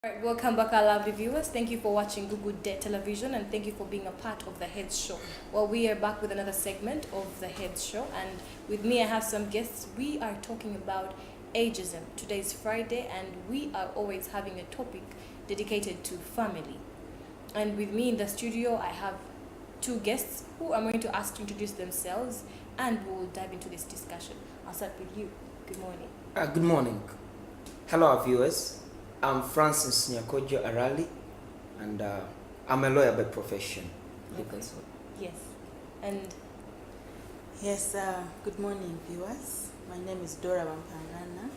Alright, welcome back, our lovely viewers. Thank you for watching Gugudde Television and thank you for being a part of the Heads Show. Well, we are back with another segment of the Heads Show, and with me I have some guests. We are talking about ageism. Today is Friday and we are always having a topic dedicated to family. And with me in the studio I have two guests who I'm going to ask to introduce themselves and we'll dive into this discussion. I'll start with you. Good morning. Good morning. Hello, our viewers. I'm Francis Nyakojo Arali, and I'm a lawyer by profession. Okay. Yes. And Yes, good morning, viewers. My name is Dora Bampangana.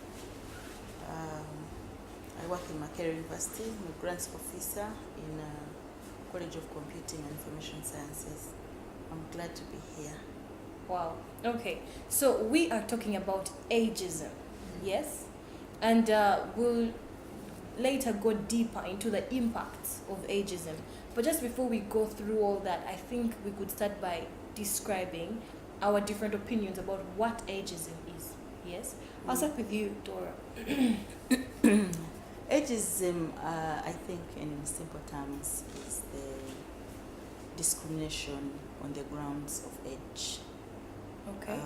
I work in Makerere University. I'm a grants officer in College of Computing and Information Sciences. I'm glad to be here. wow. Okay. So we are talking about ageism. Yes. And we'll later go deeper into the impacts of ageism. But just before we go through all that, I think we could start by describing our different opinions about what ageism is. Yes? I'll start with you, Dora. Ageism, I think in simple terms, is the discrimination on the grounds of age. Okay.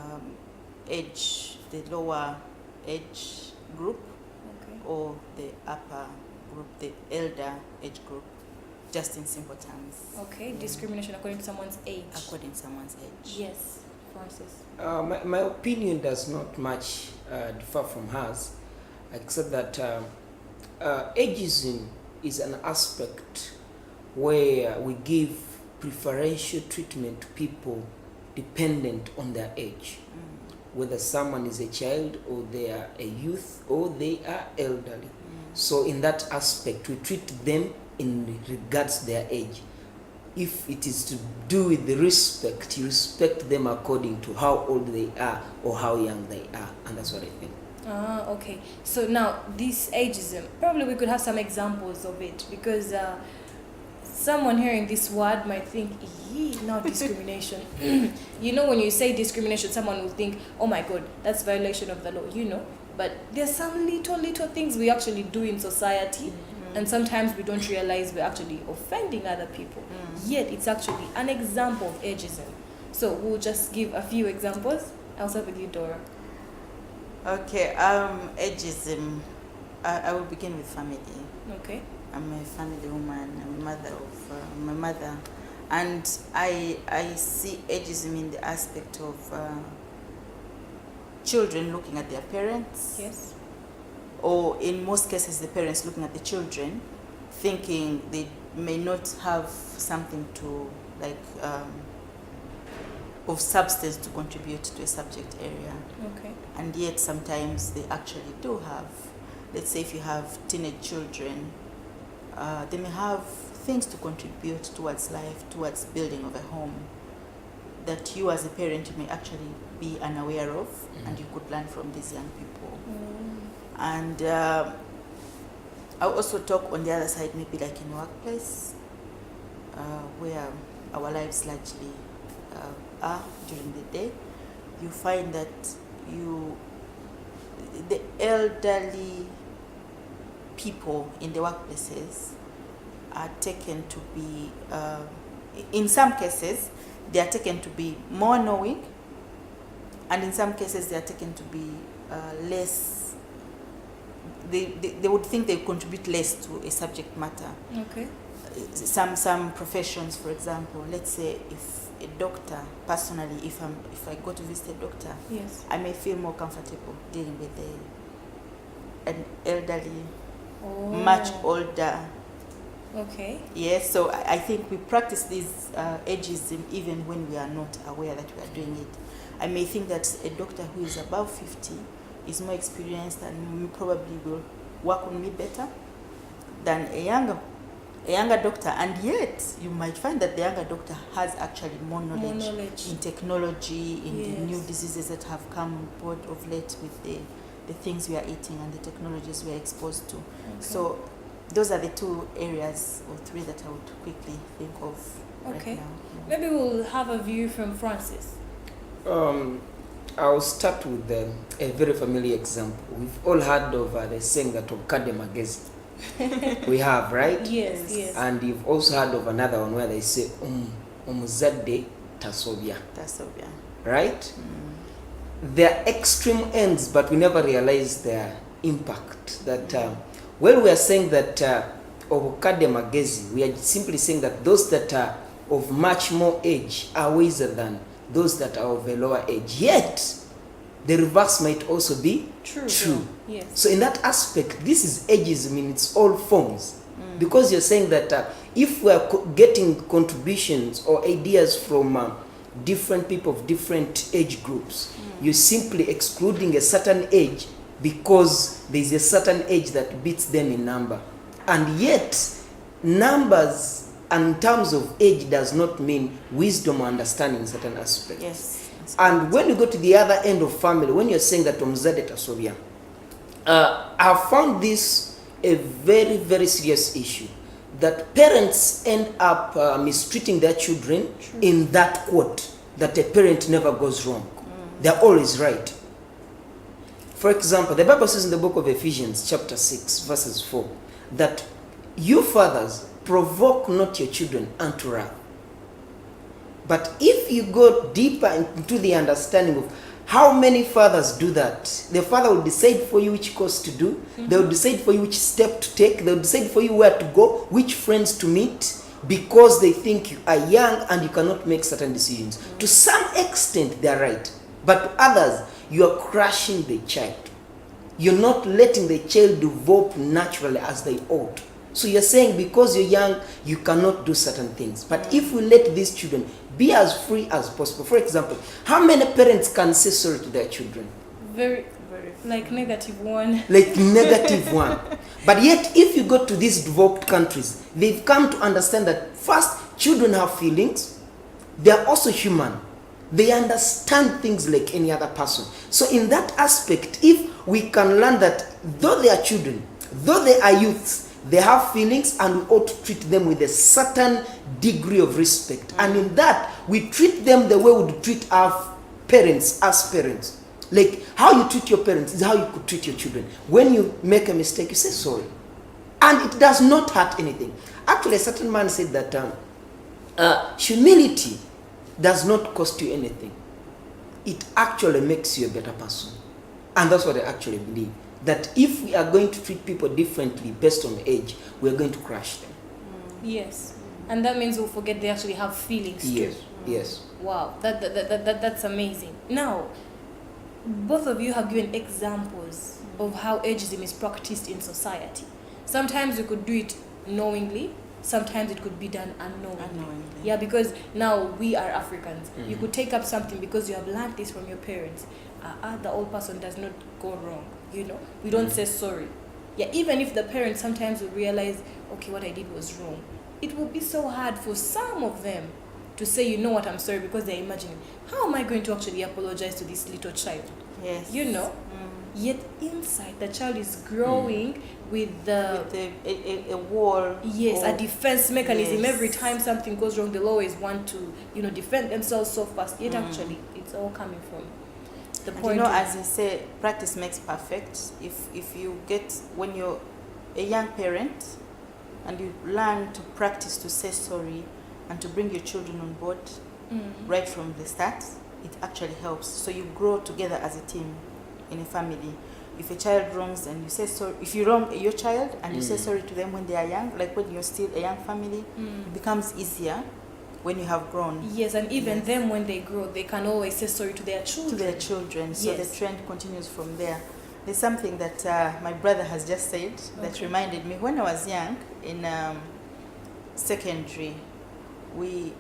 Age, the lower age group, Okay. or the upper group, the elder age group, just in simple terms. Okay. Discrimination according to someone's age. According to someone's age. Yes. Francis. My opinion does not much differ from hers, except that ageism is an aspect where we give preferential treatment to people dependent on their age. Whether someone is a child or they are a youth or they are elderly. So in that aspect, we treat them in regards to their age. If it is to do with the respect, you respect them according to how old they are or how young they are, and that's what I think. Okay. So now this ageism, probably we could have some examples of it because someone hearing this word might think, now discrimination. You know, when you say discrimination, someone will think, oh my God, that's violation of the law, you know. But there's some little things we actually do in society, and sometimes we don't realize we're actually offending other people. Yet it's actually an example of ageism. So we'll just give a few examples. I'll start with you, Dora. Okay, ageism, I will begin with family. Okay. I'm a family woman. I'm a mother of my mother, and I see ageism in the aspect of children looking at their parents. Yes. Or in most cases, the parents looking at the children, thinking they may not have something to like of substance to contribute to a subject area, Okay. and yet sometimes they actually do have. Let's say if you have teenage children. They may have things to contribute towards life, towards building of a home, that you as a parent may actually be unaware of, and you could learn from these young people. And I'll also talk on the other side, maybe like in workplace, where our lives largely are during the day. You find that the elderly people in the workplaces are taken to be, in some cases, they are taken to be more knowing, and in some cases they are taken to be less, they would think they contribute less to a subject matter. Okay. Some professions, for example, let's say if a doctor, personally, if I go to visit a doctor, Yes. I may feel more comfortable dealing with an elderly, much older. Okay. Yes, so I think we practice this ageism even when we are not aware that we are doing it. I may think that a doctor who is above 50 is more experienced and probably will work on me better than a younger doctor, and yet you might find that the younger doctor has actually more knowledge in technology, in the new diseases that have come on board of late with the things we are eating and the technologies we are exposed to. So those are the two areas or three that I would quickly think of right now. Maybe we'll have a view from Francis. I'll start with a very familiar example. We've all heard of the saying that Gugudde magezi. We have, right? Yes, yes. And you've also heard of another one where they say, umuzadde tasobya. Tasobya. Right? They're extreme ends, but we never realize their impact. That when we are saying that obukadde magezi, we are simply saying that those that are of much more age are wiser than those that are of a lower age. Yet, the reverse might also be true. Yes. So in that aspect, this is ageism in its all forms. Because you're saying that if we are getting contributions or ideas from different people of different age groups, you're simply excluding a certain age because there's a certain age that beats them in number. And yet, numbers and in terms of age does not mean wisdom or understanding in certain aspects. Yes. And when you go to the other end of family, when you're saying that omuzadde tasobya, I've found this a very, very serious issue. That parents end up mistreating their children in that quote, that a parent never goes wrong. They're always right. For example, the Bible says in the book of Ephesians chapter 6, verses 4, that you fathers provoke not your children unto wrath. But if you go deeper into the understanding of how many fathers do that, the father will decide for you which course to do, they will decide for you which step to take, they will decide for you where to go, which friends to meet, because they think you are young and you cannot make certain decisions. To some extent, they are right. But to others, you are crushing the child. You're not letting the child develop naturally as they ought. So you're saying because you're young, you cannot do certain things. But if we let these children be as free as possible, for example, how many parents can say sorry to their children? Very, like -1. Like -1. But yet, if you go to these developed countries, they've come to understand that first, children have feelings. They are also human. They understand things like any other person. So in that aspect, if we can learn that though they are children, though they are youths, they have feelings and we ought to treat them with a certain degree of respect. And in that, we treat them the way we would treat our parents as parents. Like how you treat your parents is how you could treat your children. When you make a mistake, you say sorry. And it does not hurt anything. Actually, a certain man said that humility does not cost you anything. It actually makes you a better person. And that's what I actually believe. That if we are going to treat people differently based on age, we are going to crush them. Yes. And that means we'll forget they actually have feelings Yes. too. Yes. Wow. That's amazing. Now, both of you have given examples of how ageism is practiced in society. Sometimes you could do it knowingly, sometimes it could be done unknowingly. Yeah, because now we are Africans. You could take up something because you have learned this from your parents. The old person does not go wrong. You know, we don't say sorry. Yeah, even if the parents sometimes will realize, okay, what I did was wrong, it will be so hard for some of them to say, you know what, I'm sorry, because they're imagining, how am I going to actually apologize to this little child? Yes. You know? Yet inside, the child is growing with a wall. Yes, a defense mechanism. Yes. Every time something goes wrong, they'll always want to, defend themselves so fast. Yet actually, it's all coming from the And point. as I say, practice makes perfect. If you get, when you're a young parent and you learn to practice to say sorry and to bring your children on board right from the start, it actually helps. So you grow together as a team in a family. If a child wrongs and you say sorry, if you wrong your child and you say sorry to them when they are young, like when you're still a young family, it becomes easier when you have grown. Yes, and even them when they grow, they can always say sorry to their children. To their children, so Yes. the trend continues from there. There's something that my brother has just said that reminded me. When I was young, in secondary,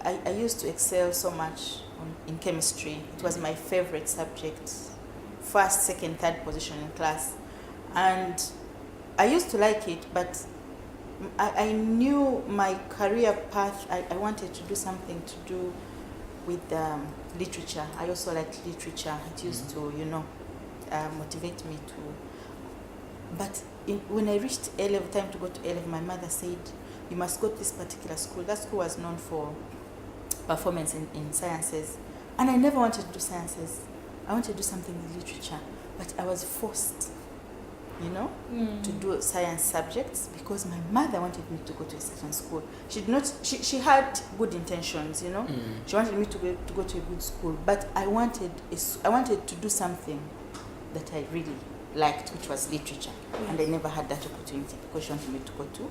I used to excel so much in chemistry. It was my favorite subject. First, second, third position in class. And I used to like it, but I knew my career path. I wanted to do something to do with literature. I also liked literature. It used to, motivate me to. But when I reached A-level, time to go to A-level, my mother said, you must go to this particular school. That school was known for performance in sciences. And I never wanted to do sciences. I wanted to do something with literature. But I was forced. you know, to do science subjects, because my mother wanted me to go to a certain school. She had good intentions, you know. She wanted me to go to a good school, but I wanted to do something that I really liked, which was literature. And I never had that opportunity because she wanted me to go to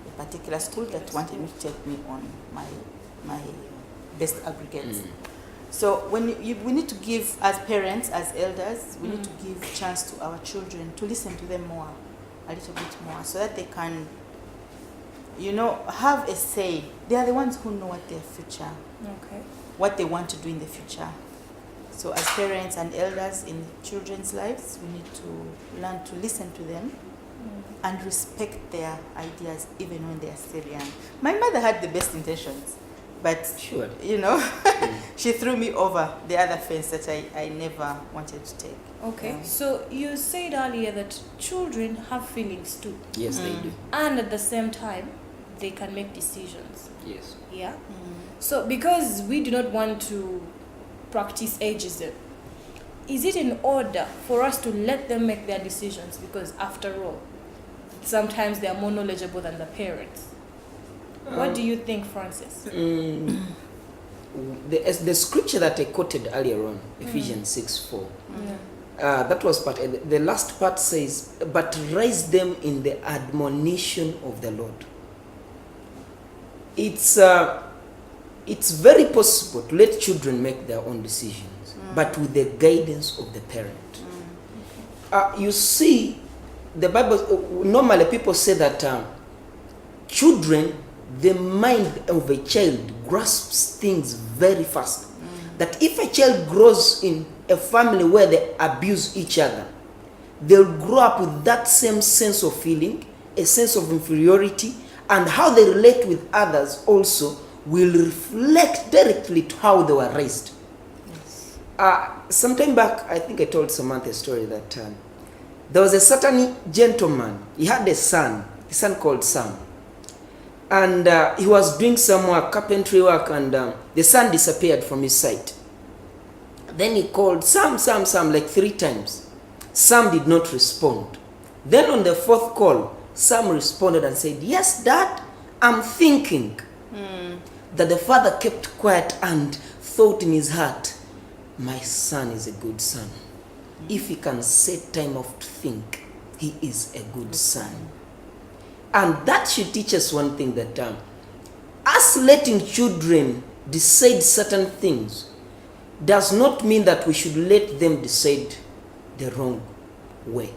a particular school that wanted me to take me on my best aggregates. So we need to give, as parents, as elders, we need to give chance to our children to listen to them more, a little bit more, so that they can, you know, have a say. They are the ones who know what their future, what they want to do in the future. So as parents and elders in children's lives, we need to learn to listen to them and respect their ideas even when they are still young. My mother had the best intentions, but you know, she threw me over the other fence that I never wanted to take. Okay, so you said earlier that children have feelings too. Yes, they do. And at the same time, they can make decisions. Yes. Yeah? So because we do not want to practice ageism, is it in order for us to let them make their decisions? Because after all, sometimes they are more knowledgeable than the parents. What do you think, Francis? The scripture that I quoted earlier on, Ephesians 6:4, that was part. The last part says, "But raise them in the admonition of the Lord." It's very possible to let children make their own decisions, but with the guidance of the parent. You see, the Bible, normally people say that children, the mind of a child grasps things very fast. That if a child grows in a family where they abuse each other, they'll grow up with that same sense of feeling, a sense of inferiority, and how they relate with others also will reflect directly to how they were raised. Sometime back, I think I told Samantha a story that there was a certain gentleman. He had a son called Sam. And he was doing some work, carpentry work, and the son disappeared from his sight. Then he called Sam like 3 times. Sam did not respond. Then on the 4th call, Sam responded and said, "Yes, Dad, I'm thinking." That the father kept quiet and thought in his heart, "My son is a good son. If he can set time off to think, he is a good son." And that should teach us one thing, that us letting children decide certain things does not mean that we should let them decide the wrong way.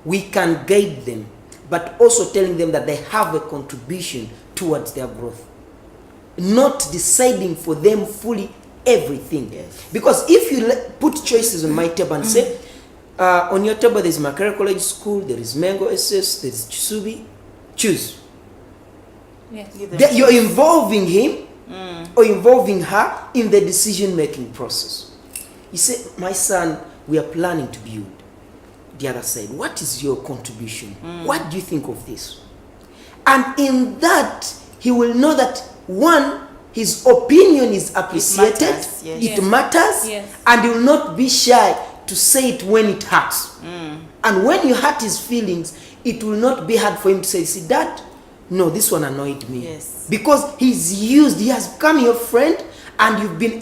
We can guide them, but also telling them that they have a contribution towards their growth. Not deciding for them fully everything. Because if you put choices on my table and say, on your table there's Makerere College School, there is Mengo SS, there is Chisubi, choose. Yes. You're involving him or involving her in the decision-making process. You say, "My son, we are planning to build the other side. What is your contribution? What do you think of this?" And in that, he will know that, one, his opinion is appreciated, it matters, and he will not be shy to say it when it hurts. And when you hurt his feelings, it will not be hard for him to say, "See, Dad, no, this one annoyed me." Because he has become your friend, and you've been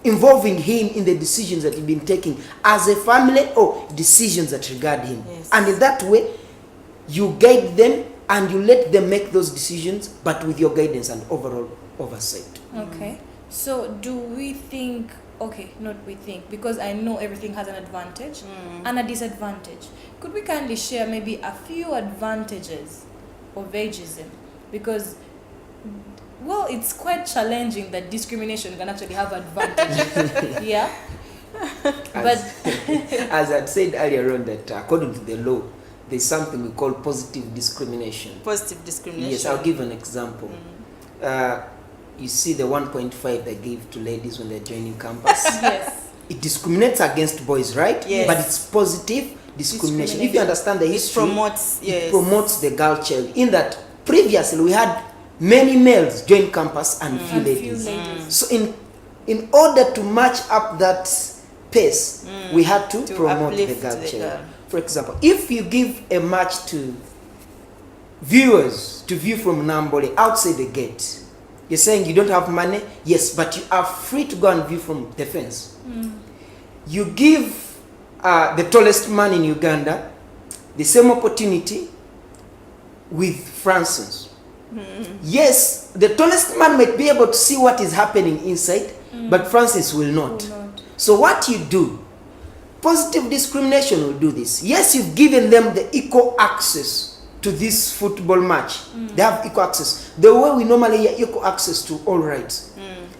involving him in the decisions that you've been taking as a family or decisions that regard him. And in that way, you guide them and you let them make those decisions, but with your guidance and overall oversight. Okay. So do we think, not we think, because I know everything has an advantage and a disadvantage. Could we kindly share maybe a few advantages of ageism? Because, well, it's quite challenging that discrimination can actually have advantages. Yeah? As I'd said earlier on, that according to the law, there's something we call positive discrimination. Positive discrimination. Yes, I'll give an example. You see the 1.5 they give to ladies when they're joining campus? It discriminates against boys, right? But it's positive discrimination. If you understand the history, it promotes the girl child. In that, previously we had many males join campus and few ladies. So in order to match up that pace, we had to promote the girl child. For example, if you give a match to viewers to view from Nambole outside the gate, you're saying you don't have money? Yes, but you are free to go and view from the fence. You give the tallest man in Uganda the same opportunity with Francis. Yes, the tallest man might be able to see what is happening inside, but Francis will not. So what you do, positive discrimination will do this. Yes, you've given them the equal access to this football match. They have equal access. The way we normally get equal access to all rights.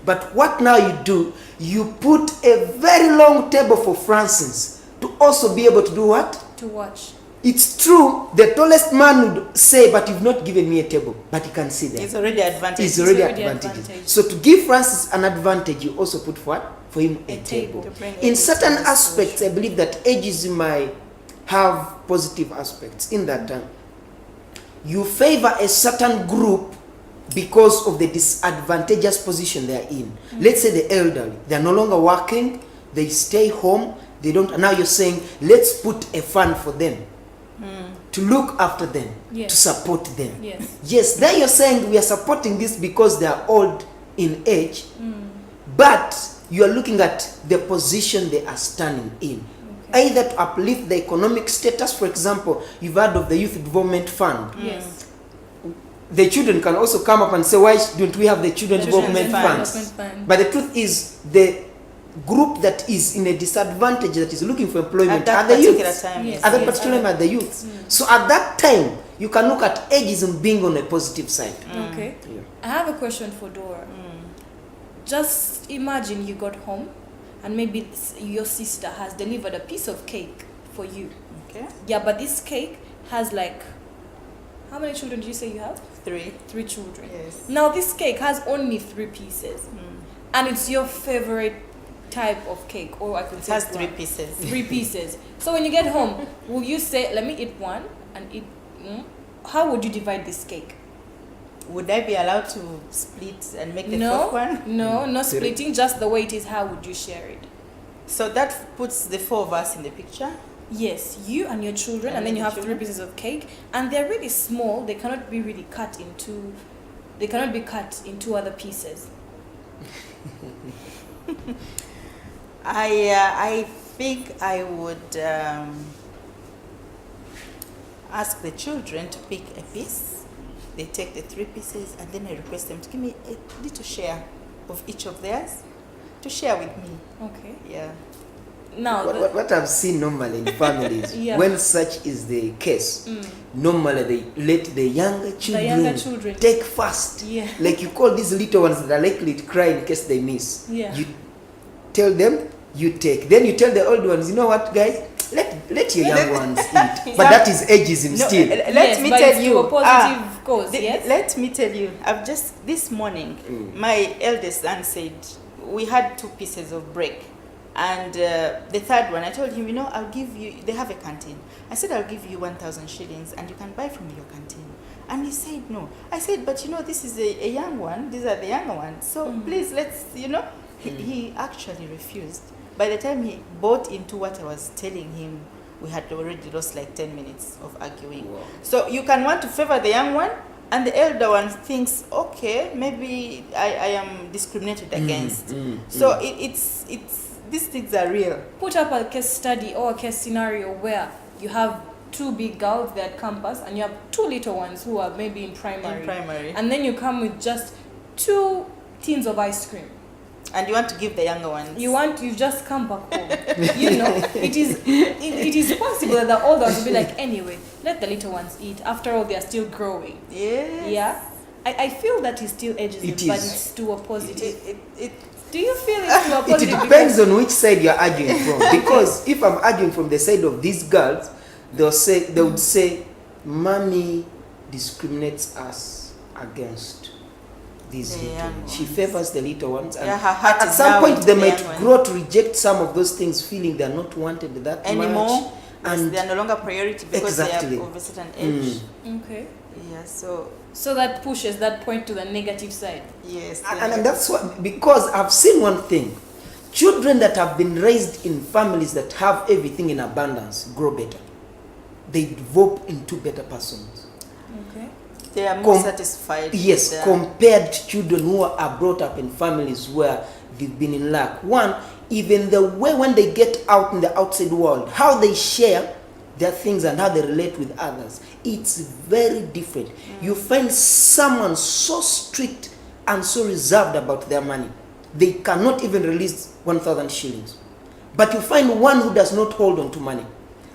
But what now you do, you put a very long table for Francis to also be able to do what? To watch. It's true, the tallest man would say, but you've not given me a table, but he can see them. It's already advantage. It's already advantage. So to give Francis an advantage, you also put what? For him a table. In certain aspects, I believe that ageism might have positive aspects in that you favor a certain group because of the disadvantageous position they are in. Let's say the elderly, they are no longer working, they stay home, they don't. Now you're saying, let's put a fund for them to look after them, to support them. Yes, then you're saying we are supporting this because they are old in age, but you are looking at the position they are standing in. Either to uplift the economic status. For example, you've heard of the Youth Development Fund. The children can also come up and say, why don't we have the Children's Development Funds? But the truth is, the group that is in a disadvantage, that is looking for employment, are the youth. At that particular time, are the youth. So at that time, you can look at ageism being on a positive side. Okay. I have a question for Dora. Just imagine you got home and maybe your sister has delivered a piece of cake for you. Yeah, but this cake has like, how many children did you say you have? 3. 3 children. Yes. Now this cake has only 3 pieces. And it's your favorite type of cake, or I could say it has 3 pieces. 3 pieces. So when you get home, will you say, let me eat one and eat? How would you divide this cake? Would I be allowed to split and make the 4th one? No, no splitting, just the way it is. How would you share it? So that puts the 4 of us in the picture? Yes, you and your children, and then you have 3 pieces of cake, and they're really small. They cannot be really cut into, they cannot be cut into other pieces. I think I would ask the children to pick a piece. They take the 3 pieces, and then I request them to give me a little share of each of theirs to share with me. Okay. Yeah. Now, what I've seen normally in families, when such is the case, normally they let the younger children take first. Like you call these little ones that are likely to cry in case they miss. You tell them, you take. Then you tell the old ones, you know what, guys? Let your young ones eat. But that is ageism still. Let me tell you. A positive cause, let me tell you. I've just, this morning, my eldest son said, we had 2 pieces of break. And the 3rd one, I told him, you know, I'll give you, they have a canteen. I said, I'll give you 1,000 shillings and you can buy from your canteen. And he said, no. I said, but you know, this is a young one. These are the younger ones. So please, let's, you know. He actually refused. By the time he bought into what I was telling him, we had already lost like 10 minutes of arguing. So you can want to favor the young one, and the elder one thinks, okay, maybe I am discriminated against. So it's these things are real. Put up a case study or a case scenario where you have 2 big girls there at campus and you have 2 little ones who are maybe in primary. And then you come with just 2 tins of ice cream. And you want to give the younger ones. You just come back home. You know, it is possible that the older ones will be like, anyway, let the little ones eat. After all, they are still growing. Yes. Yeah. I feel that is still ageism, but it's to a positive. Do you feel it's to a positive? It depends on which side you're arguing from. Because if I'm arguing from the side of these girls, they would say, Mommy discriminates us against these little ones. She favors the little ones. And at some point, they might grow to reject some of those things, feeling they are not wanted that anymore. Much. And they are no longer priority because they are of a certain age. Okay. Yeah, so that pushes that point to the negative side. Yes. And that's what, because I've seen one thing. Children that have been raised in families that have everything in abundance grow better. they develop into better persons. Okay. They are more satisfied. Yes, compared to children who are brought up in families where they've been in lack. One, even the way when they get out in the outside world, how they share their things and how they relate with others, it's very different. You find someone so strict and so reserved about their money, they cannot even release 1,000 shillings. But you find one who does not hold on to money.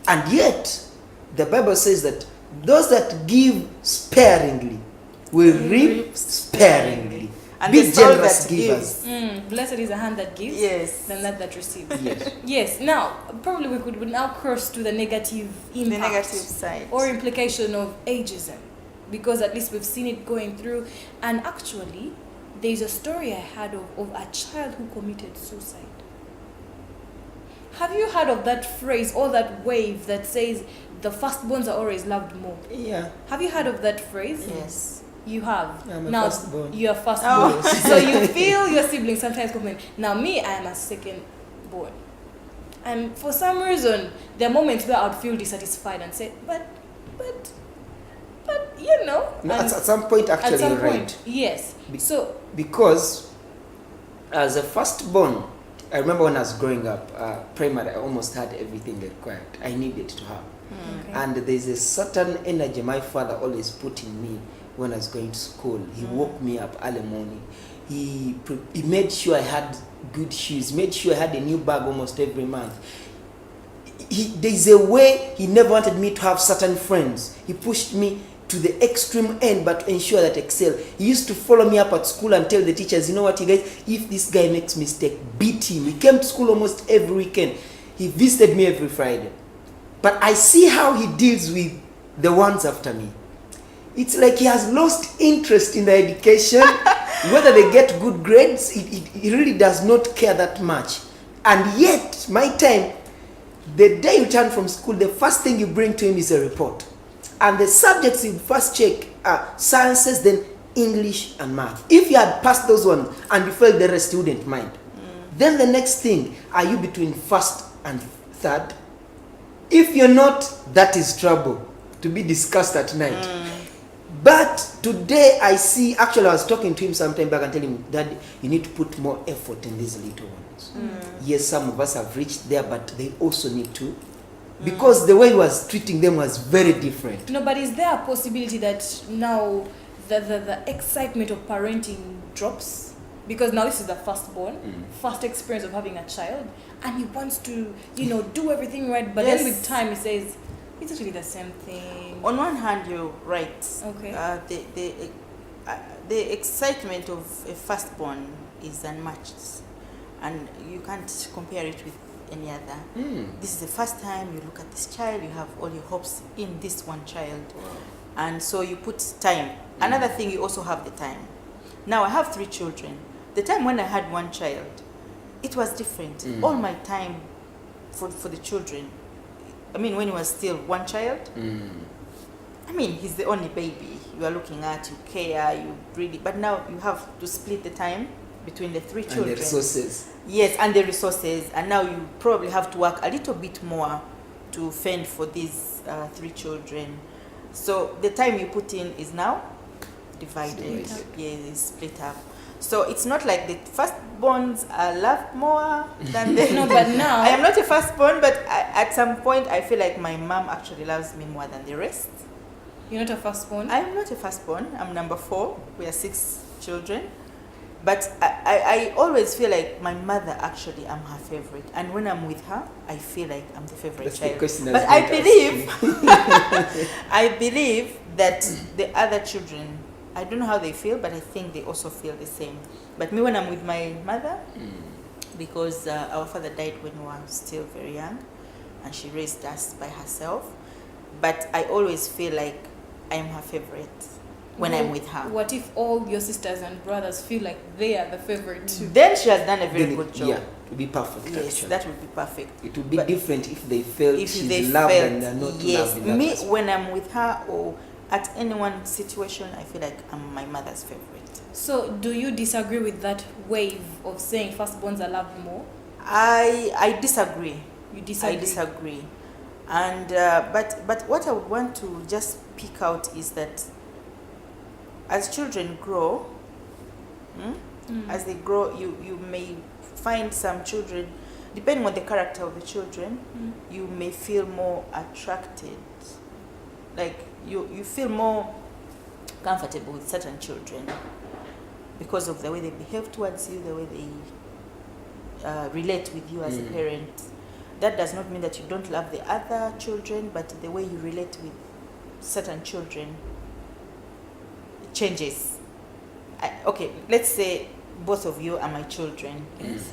And yet, the Bible says that those that give sparingly will reap sparingly. And be generous givers. Blessed is the hand that gives, yes, than that receives. Yes. Yes. Now, probably we could now cross to the negative impact, the negative side or implication of ageism, because at least we've seen it going through. And actually, there's a story I heard of a child who committed suicide. Have you heard of that phrase or that wave that says the firstborns are always loved more? Yeah. Have you heard of that phrase? Yes. You have. I'm a now firstborn. you are firstborn. So you feel your siblings sometimes complain. Now me, I am a secondborn. And for some reason, there are moments where I would feel dissatisfied and say, but you know. No, at some point, actually, at some you're point, right. yes. So because as a firstborn, I remember when I was growing up, primary, I almost had everything required. I needed to have. okay. And there's a certain energy my father always put in me when I was going to school. He woke me up early morning. He made sure I had good shoes, made sure I had a new bag almost every month. There's a way he never wanted me to have certain friends. He pushed me to the extreme end, but to ensure that I excel. He used to follow me up at school and tell the teachers, you know what, you guys, if this guy makes mistake, beat him. He came to school almost every weekend. He visited me every Friday. But I see how he deals with the ones after me. It's like he has lost interest in the education. Whether they get good grades, he really does not care that much. And yet, my time, the day you return from school, the first thing you bring to him is a report. And the subjects you first check are sciences, then English and math. If you had passed those ones and you failed the rest, you wouldn't mind. Then the next thing, are you between first and third? If you're not, that is trouble to be discussed at night. But today I see, actually I was talking to him sometime back and telling him that you need to put more effort in these little ones. Yes, some of us have reached there, but they also need to. Because the way he was treating them was very different. No, but is there a possibility that now the excitement of parenting drops? Because now this is the firstborn, first experience of having a child, and he wants to, do everything right, but then with time he says, it's actually the same thing. On one hand, you're right. Okay. The excitement of a firstborn is unmatched, and you can't compare it with any other. This is the first time you look at this child, you have all your hopes in this one child. Wow. And so you put time. Another thing, you also have the time. Now I have 3 children. The time when I had one child, it was different. All my time for the children, when he was still one child, he's the only baby you are looking at, you care, you really, but now you have to split the time between the 3 children. And the resources. Yes, and the resources. And now you probably have to work a little bit more to fend for these 3 children. So the time you put in is now divided. It's split up. So it's not like the firstborns are loved more than the... No, but now... I am not a firstborn, but at some point I feel like my mom actually loves me more than the rest. You're not a firstborn? I'm not a firstborn. I'm number 4. We are 6 children. But I always feel like my mother, actually, I'm her favorite. And when I'm with her, I feel like I'm the favorite That's child. the question But I believe, I believe that the other children, I don't know how they feel, but I think they also feel the same. But me, when I'm with my mother, because our father died when we were still very young, and she raised us by herself. But I always feel like I'm her favorite when I'm with her. What if all your sisters and brothers feel like they are the favorite too? Then she has done a very good job. Yeah, it would be perfect. Yes, actually. that would be perfect. It would be different if they felt If she's they loved felt, and they're not yes, loved. me, when I'm with her or at any one situation, I feel like I'm my mother's favorite. So do you disagree with that wave of saying firstborns are loved more? I disagree. You disagree? I disagree. And but what I would want to just pick out is that as children grow, as they grow, you may find some children, depending on the character of the children, you may feel more attracted. Like you feel more comfortable with certain children because of the way they behave towards you, the way they relate with you as a parent. That does not mean that you don't love the other children, but the way you relate with certain children changes. Okay, let's say both of you are my children. Yes.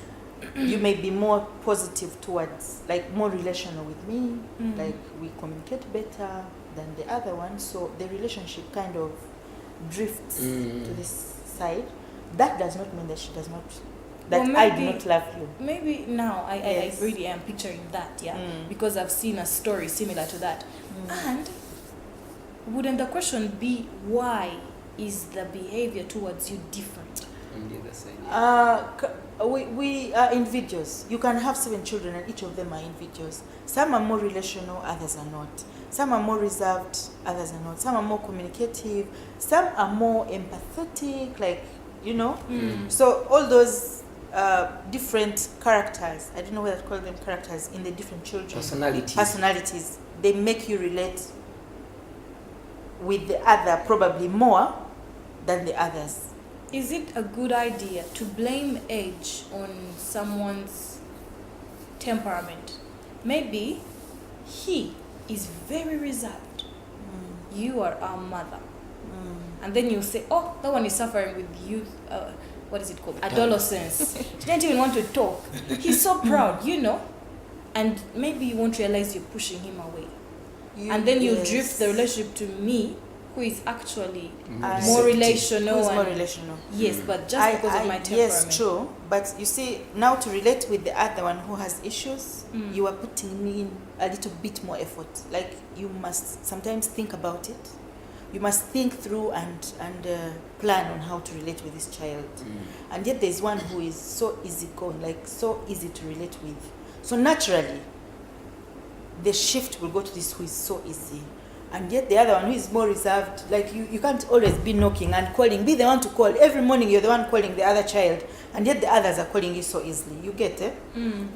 You may be more positive towards, like more relational with me, like we communicate better than the other one, so the relationship kind of drifts to this side. That does not mean that she does not, that Well, I do not love you. Maybe now Yes. I really am picturing that, because I've seen a story similar to that. And wouldn't the question be, why is the behavior towards you different? On the other side. We are individuals. You can have 7 children and each of them are individuals. Some are more relational, others are not. Some are more reserved, others are not. Some are more communicative, some are more empathetic, like, you know. So all those different characters, I don't know whether to call them characters, in the different children. Personalities, they make you relate with the other probably more than the others. Is it a good idea to blame age on someone's temperament? Maybe he is very reserved. You are our mother. And then you say, oh, that one is suffering with youth, what is it called? Adolescence. She didn't even want to talk. He's so proud, you know. And maybe you won't realize you're pushing him away. And then you drift the relationship to me, who is actually more relational. Who's more relational. Yes, but just because of my temperament. Yes, true. But you see, now to relate with the other one who has issues, you are putting in a little bit more effort. Like, you must sometimes think about it. You must think through and plan on how to relate with this child. And yet there's one who is so easygoing, like so easy to relate with. So naturally, the shift will go to this who is so easy. And yet the other one who is more reserved, like you can't always be knocking and calling, be the one to call. Every morning you're the one calling the other child, and yet the others are calling you so easily. You get it?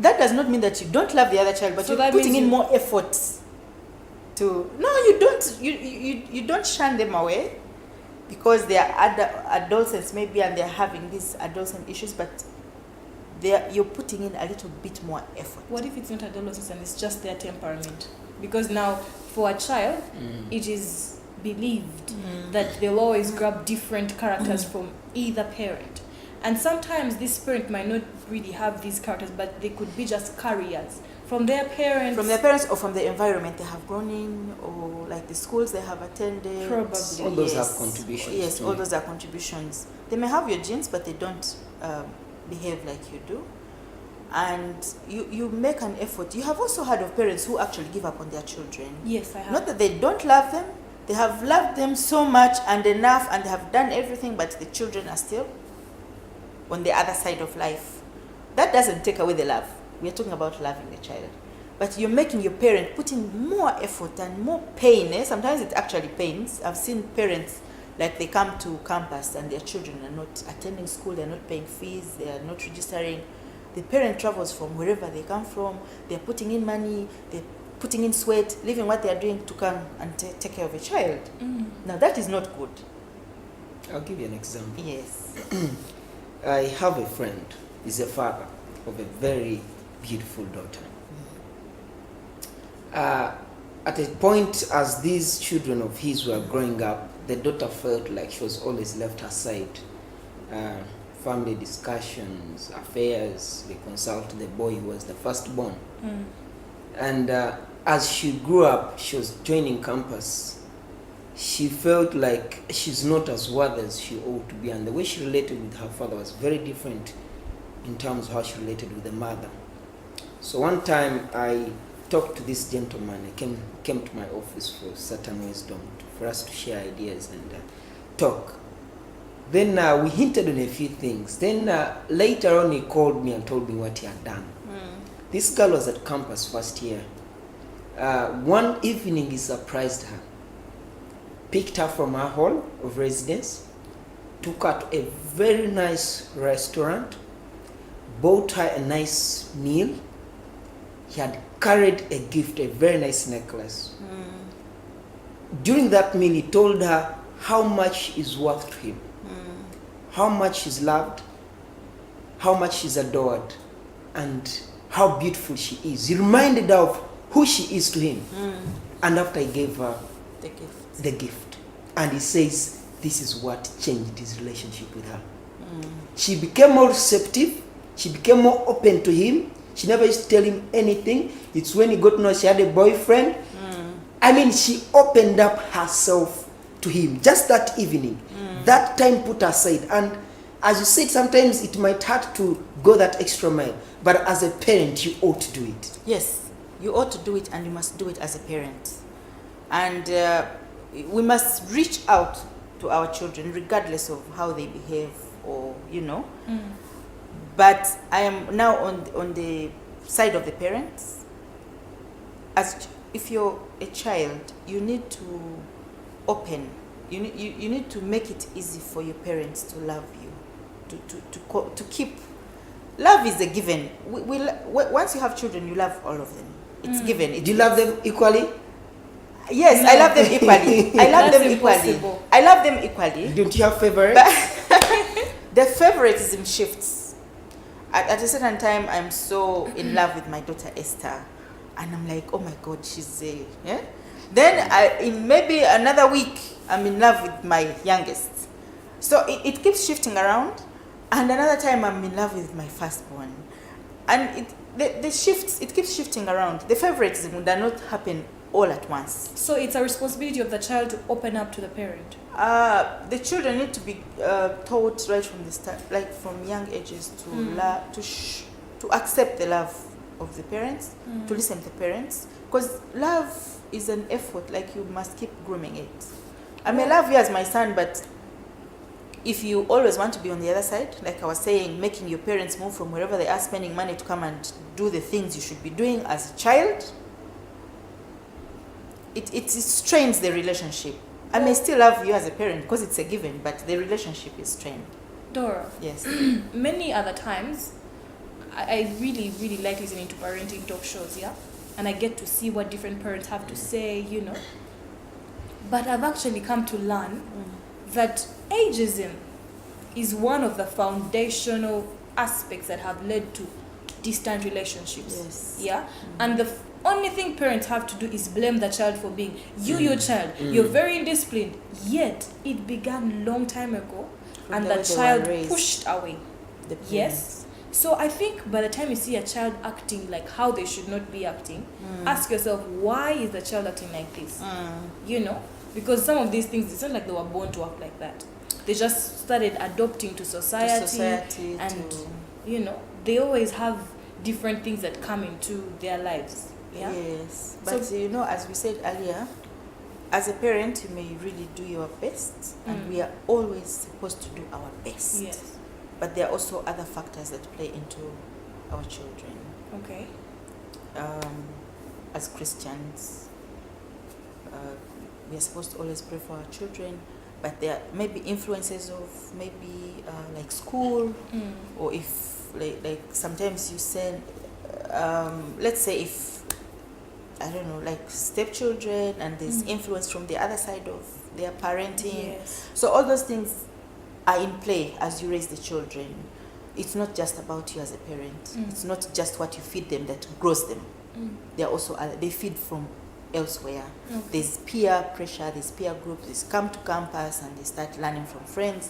That does not mean that you don't love the other child, but so you're putting in more effort to... No, you don't. You don't shun them away because they are adolescents maybe, and they're having these adolescent issues, but you're putting in a little bit more effort. What if it's not adolescence and it's just their temperament? Because now, for a child, it is believed that they'll always grab different characters from either parent. And sometimes this parent might not really have these characters, but they could be just carriers from their parents. From their parents or from the environment they have grown in, or like the schools they have attended. Probably. All those have contributions. Yes, all those are contributions. They may have your genes, but they don't behave like you do. And you make an effort. You have also heard of parents who actually give up on their children. Yes, I have. Not that they don't love them. They have loved them so much and enough, and they have done everything, but the children are still on the other side of life. That doesn't take away the love. We are talking about loving the child. But you're making your parent put in more effort and more pain. Sometimes it actually pains. I've seen parents, like they come to campus and their children are not attending school, they're not paying fees, they are not registering. The parent travels from wherever they come from, they're putting in money, they're putting in sweat, leaving what they're doing to come and take care of a child. Now that is not good. I'll give you an example. Yes. I have a friend, he's a father of a very beautiful daughter. At a point, as these children of his were growing up, the daughter felt like she was always left aside. Family discussions, affairs, they consult the boy who was the firstborn. And as she grew up, she was joining campus. She felt like she's not as worthy as she ought to be, and the way she related with her father was very different in terms of how she related with the mother. So one time I talked to this gentleman. I came to my office for certain wisdom, for us to share ideas and talk. Then we hinted on a few things. Then later on he called me and told me what he had done. This girl was at campus first year, One evening he surprised her, picked her from her hall of residence, took her to a very nice restaurant, bought her a nice meal. He had carried a gift, a very nice necklace. During that meal, he told her how much she's worth to him, how much she's loved, how much she's adored, and how beautiful she is. He reminded her of who she is to him. And after he gave her the gift, and he says this is what changed his relationship with her. She became more receptive, she became more open to him. She never used to tell him anything. It's when he got to know she had a boyfriend. I mean, she opened up herself to him just that evening. That time put aside. And as you said, sometimes it might hurt to go that extra mile. But as a parent, you ought to do it. Yes, you ought to do it, and you must do it as a parent. And we must reach out to our children regardless of how they behave, or but I am now on the side of the parents. As if you're a child, you need to open, you need to make it easy for your parents to love you, to keep. Love is a given. Once you have children, you love all of them. It's given. Do you love them equally? Yes, I love them equally. I love them equally. I love them equally. Don't you have favorites? The favoritism shifts. At a certain time, I'm so in love with my daughter Esther, and I'm like, oh my God, she's a yeah. Then in maybe another week, I'm in love with my youngest. So it keeps shifting around, and another time I'm in love with my firstborn, and it keeps shifting around. The favoritism would not happen all at once. So it's a responsibility of the child to open up to the parent. The children need to be taught right from the start, like from young ages, to accept the love of the parents, to listen to the parents, because love is an effort. Like, you must keep grooming it. I may love you as my son, but if you always want to be on the other side, like I was saying, making your parents move from wherever they are, spending money to come and do the things you should be doing as a child, it strains the relationship. I may still love you as a parent because it's a given, but the relationship is strained. Dora. Yes. Many other times, I really, really like listening to parenting talk shows, yeah? And I get to see what different parents have to say, But I've actually come to learn that ageism is one of the foundational aspects that have led to distant relationships. Yes. Yeah? And the only thing parents have to do is blame the child for being your child. You're very indisciplined. Yet it began long time ago, and the child pushed away. Yes. So I think by the time you see a child acting like how they should not be acting, ask yourself, why is the child acting like this? Because some of these things, it's not like they were born to act like that. They just started adopting to society and they always have different things that come into their lives. Yeah? Yes, but as we said earlier, as a parent, you may really do your best, and we are always supposed to do our best. Yes. But there are also other factors that play into our children. Okay. As Christians, we are supposed to always pray for our children, but there may be influences of maybe like school, or if like sometimes you send, let's say if, I don't know, like stepchildren, and there's influence from the other side of their parenting. Yes. So all those things are in play as you raise the children. It's not just about you as a parent. It's not just what you feed them that grows them. They are also they feed from elsewhere. Okay. There's peer pressure, there's peer groups, they come to campus and they start learning from friends.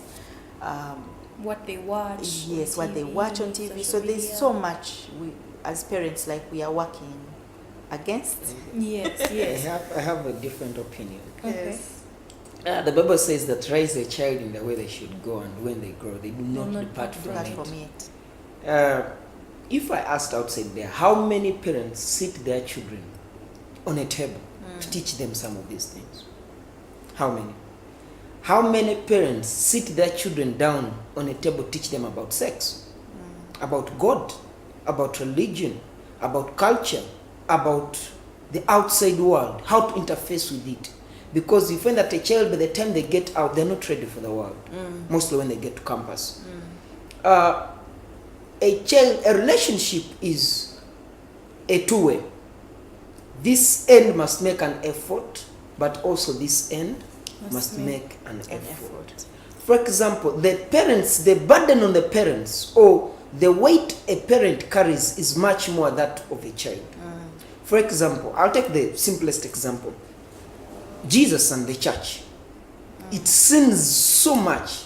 What they watch. Yes, what they watch on TV. So there's so much we as parents we are working against. Yes. I have a different opinion. Okay. The Bible says that raise a child in the way they should go, and when they grow, they do not depart from it. If I asked outside there, how many parents sit their children on a table to teach them some of these things? How many? How many parents sit their children down on a table to teach them about sex, about God, about religion, about culture, about the outside world, how to interface with it. Because you find that a child, by the time they get out, they're not ready for the world, mostly when they get to campus. A relationship is a two-way. This end must make an effort, but also this end must make an effort. For example, the burden on the parents, or the weight a parent carries, is much more that of a child. For example, I'll take the simplest example. Jesus and the church. It seems so much.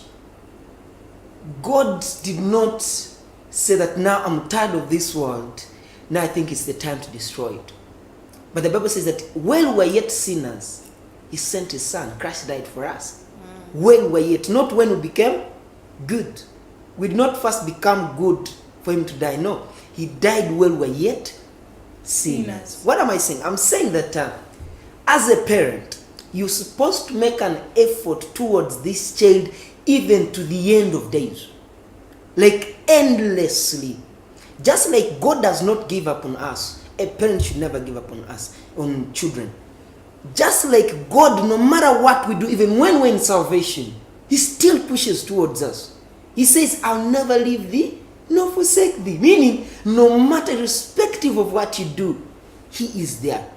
God did not say that now I'm tired of this world, now I think it's the time to destroy it. But the Bible says that while we were yet sinners, he sent his son. Christ died for us. When we were yet, not when we became good. We did not first become good for him to die. No, he died while we were yet sinners. What am I saying? I'm saying that as a parent, you're supposed to make an effort towards this child even to the end of days. Like endlessly. Just like God does not give up on us, a parent should never give up on us, on children. Just like God, no matter what we do, even when we're in salvation, he still pushes towards us. He says, I'll never leave thee, nor forsake thee. Meaning, no matter, irrespective of what you do, he is there.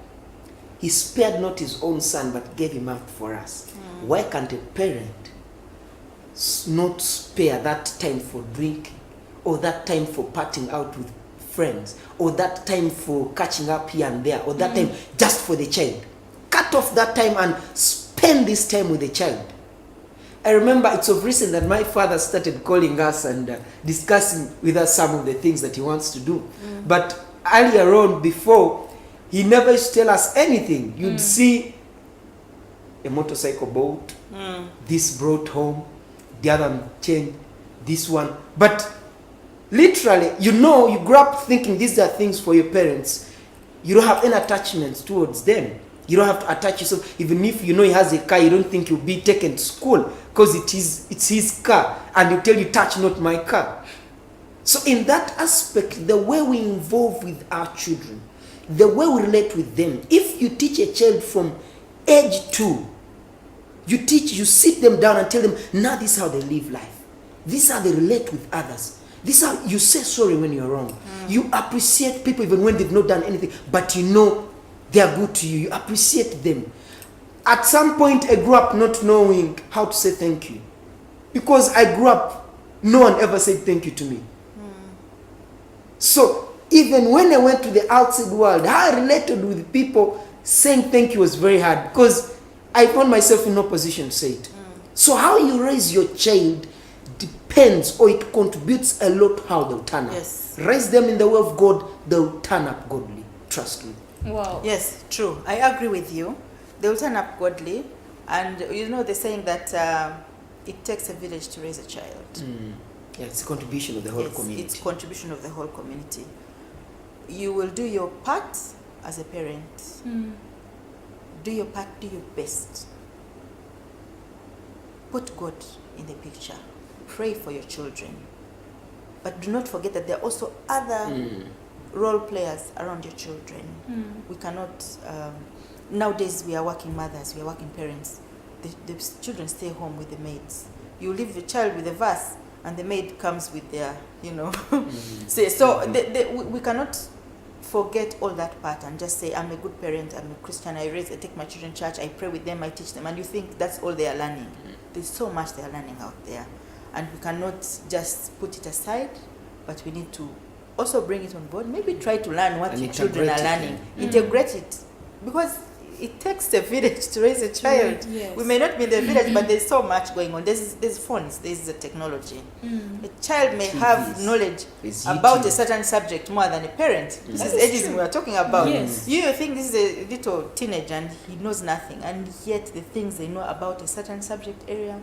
He spared not his own son, but gave him up for us. Why can't a parent not spare that time for drinking, or that time for partying out with friends, or that time for catching up here and there, or that time just for the child? Cut off that time and spend this time with the child. I remember it's of recent that my father started calling us and discussing with us some of the things that he wants to do. But earlier on, before, he never used to tell us anything. You'd see a motorcycle boat, this brought home, the other changed, this one. But literally, you grew up thinking these are things for your parents. You don't have any attachments towards them. You don't have to attach yourself. Even if you know he has a car, you don't think you'll be taken to school because it's his car, and he'll tell you, touch not my car. So in that aspect, the way we involve with our children, the way we relate with them, if you teach a child from age 2, you sit them down and tell them, now this is how they live life. This is how they relate with others. This is how you say sorry when you're wrong. You appreciate people even when they've not done anything, but you know they are good to you. You appreciate them. At some point, I grew up not knowing how to say thank you. Because I grew up, no one ever said thank you to me. So, even when I went to the outside world, how I related with people, saying thank you was very hard. Because I found myself in no position to say it. So, how you raise your child depends, or it contributes a lot how they'll turn up. Yes. Raise them in the way of God, they'll turn up godly. Trust me. Wow. Yes, true. I agree with you. They will turn up godly. And they're saying that it takes a village to raise a child. Yeah, it's a contribution of the whole community. It's contribution of the whole community. You will do your part as a parent. Do your part, do your best. Put God in the picture. Pray for your children. But do not forget that there are also other role players around your children. We cannot, nowadays we are working mothers, we are working parents. The children stay home with the maids. You leave the child with a verse and the maid comes with their, we cannot forget all that part and just say, I'm a good parent, I'm a Christian, I take my children to church, I pray with them, I teach them, and you think that's all they are learning. There's so much they are learning out there. And we cannot just put it aside, but we need to also bring it on board. Maybe try to learn what your children are learning. Integrate it. Because it takes a village to raise a child. Yes. We may not be in the village, but there's so much going on. There's phones, there's the technology. A child may have knowledge about a certain subject more than a parent. This is ageism we are talking about. Yes. You think this is a little teenager and he knows nothing, and yet the things they know about a certain subject area,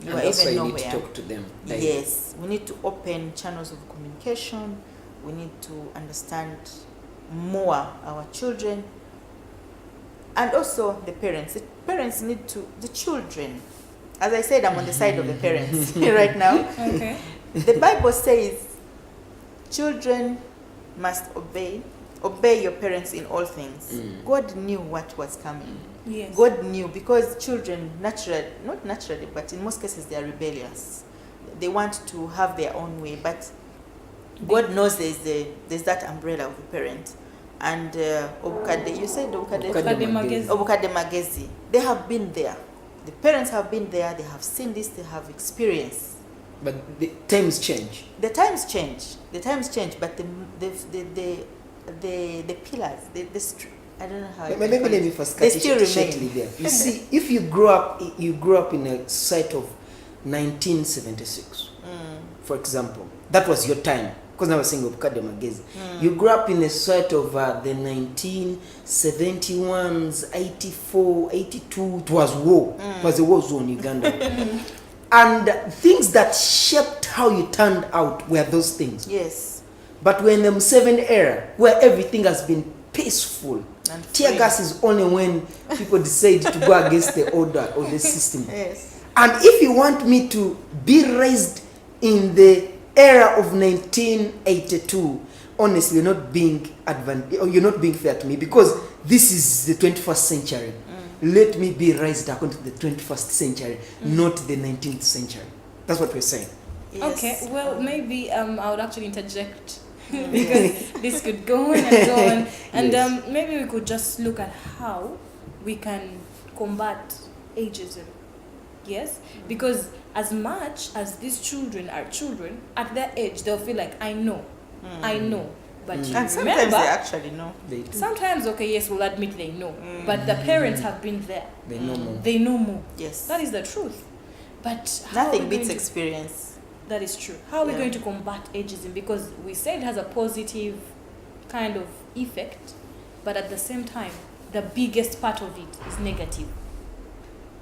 you And are that's why even you nowhere. need to talk to them. Yes, we need to open channels of communication. We need to understand more our children. And also the parents. The parents need to, the children. As I said, I'm on the side of the parents right now. Okay. The Bible says children must obey obey your parents in all things. God knew what was coming. Yes. God knew, because children not naturally, but in most cases they are rebellious. They want to have their own way, but God knows there's that umbrella of a parent. And Obukade, you said Obukade Magezi. Obukade Magezi, they have been there. The parents have been there. They have seen this. They have experienced. But the times change. The times change. But the pillars, I don't know how. Maybe let me first they cut still it remain. shortly there. You see, if you grew up in a site of 1976, for example, that was your time. Because I was saying Obukade Magezi. You grew up in a site of the 1971s, 84, 82. It was war. It was a war zone in Uganda. And things that shaped how you turned out were those things. Yes. But we're in the M7 era, where everything has been peaceful. And Tear free. gas is only when people decide to go against the order or the system. Yes. And if you want me to be raised in the era of 1982, honestly, you're not being fair to me, because this is the 21st century. Let me be raised according to the 21st century, not the 19th century. That's what we're saying. Yes. Okay, well, maybe I would actually interject because this could go on and go on. And Yes. maybe we could just look at how we can combat ageism. Yes? Because as much as these children are children, at their age, they'll feel like, I know. But you And sometimes remember, they actually know. They do. sometimes, okay, yes, we'll admit they know. But the parents have been there. They know more. They know more. Yes. That is the truth. But how are Nothing we beats going to- experience. That is true. How are we Yeah. going to combat ageism? Because we said it has a positive kind of effect, but at the same time, the biggest part of it is negative.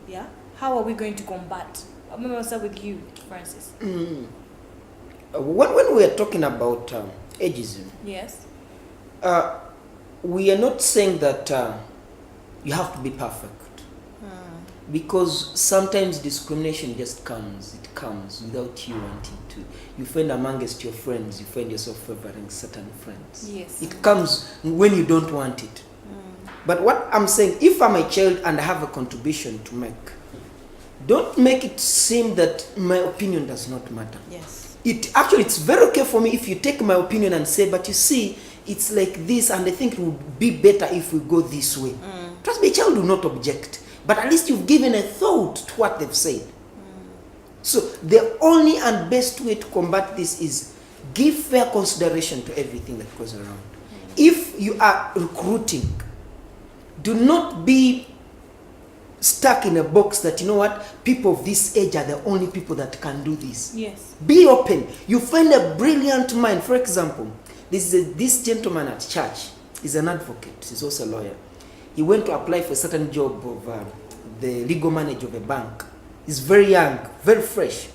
Yeah? How are we going to combat? I'm going to start with you, Francis. When we are talking about ageism, Yes? we are not saying that you have to be perfect. Because sometimes discrimination just comes. It comes without you wanting to. You find amongst your friends, you find yourself favoring certain friends. Yes. It comes when you don't want it. But what I'm saying, if I'm a child and I have a contribution to make, don't make it seem that my opinion does not matter. Yes. It's very okay for me if you take my opinion and say, but you see, it's like this, and I think it would be better if we go this way. Trust me, a child will not object. But at least you've given a thought to what they've said. So the only and best way to combat this is give fair consideration to everything that goes around. If you are recruiting, do not be stuck in a box that, you know what, people of this age are the only people that can do this. Yes. Be open. You find a brilliant mind. For example, this gentleman at church is an advocate. He's also a lawyer. He went to apply for a certain job of the legal manager of a bank. He's very young, very fresh.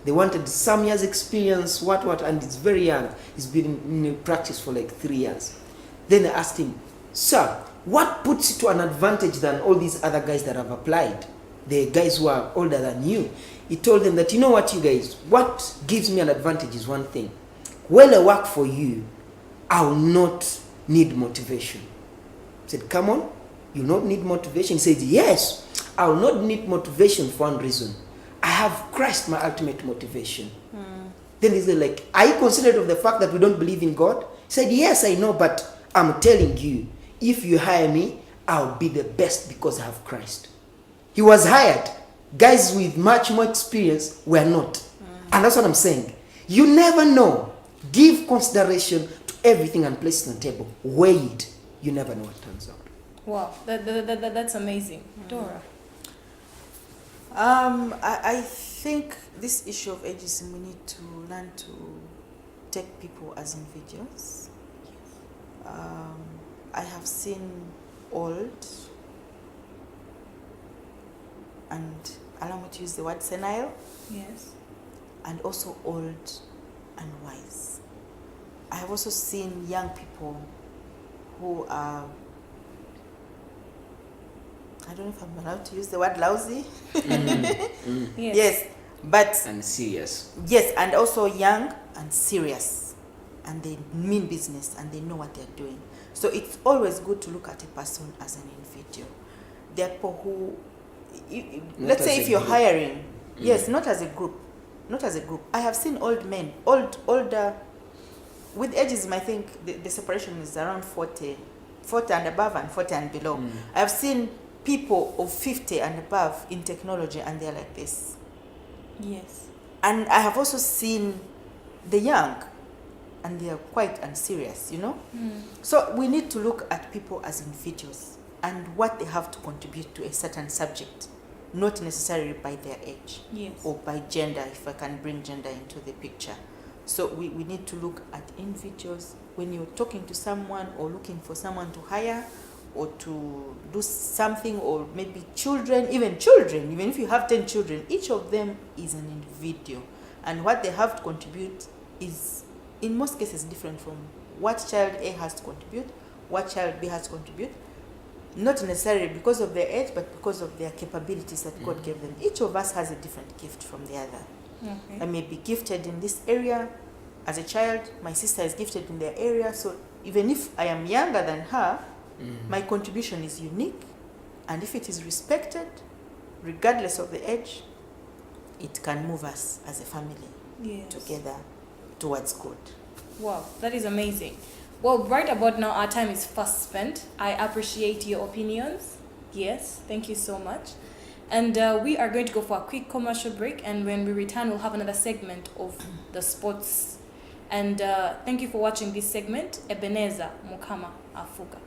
They wanted some years experience, and he's very young. He's been in practice for like 3 years. Then they asked him, sir, what puts you to an advantage than all these other guys that have applied? The guys who are older than you. He told them that, you know what, you guys, what gives me an advantage is one thing. When I work for you, I will not need motivation. I said, come on, you not need motivation? He said, yes, I will not need motivation for one reason. I have Christ, my ultimate motivation. Then he said, like, are you considerate of the fact that we don't believe in God? He said, yes, I know, but I'm telling you, if you hire me, I'll be the best because I have Christ. He was hired. Guys with much more experience were not. And that's what I'm saying. You never know. Give consideration to everything and place it on the table. Weigh it. You never know what turns out. Wow. That's amazing. Dora. I think this issue of ageism, we need to learn to take people as individuals. I have seen old, and allow me to use the word senile, Yes. and also old and wise. I have also seen young people who are, I don't know if I'm allowed to use the word lousy. Yes. Yes, but And serious. yes, and also young and serious, and they mean business and they know what they're doing. So it's always good to look at a person as an individual. There are people who, let's say if you're hiring, yes, not as a group. I have seen old men, older, with ageism, I think the separation is around 40 and above and 40 and below. I have seen people of 50 and above in technology and they're like this. Yes. And I have also seen the young and they are quite unserious, So we need to look at people as individuals and what they have to contribute to a certain subject, not necessarily by their age. Yes. Or by gender, if I can bring gender into the picture. So we need to look at individuals when you're talking to someone or looking for someone to hire or to do something, or maybe children, even if you have 10 children, each of them is an individual. And what they have to contribute is, in most cases, different from what child A has to contribute, what child B has to contribute. Not necessarily because of their age, but because of their capabilities that God gave them. Each of us has a different gift from the other. Okay. I may be gifted in this area as a child. My sister is gifted in their area. So even if I am younger than her, my contribution is unique. And if it is respected, regardless of the age, it can move us as a family together towards good. Wow, that is amazing. Well, right about now, our time is fast spent. I appreciate your opinions. Yes, thank you so much. And we are going to go for a quick commercial break. And when we return, we'll have another segment of the sports. And thank you for watching this segment. Ebenezer Mukama Afuga.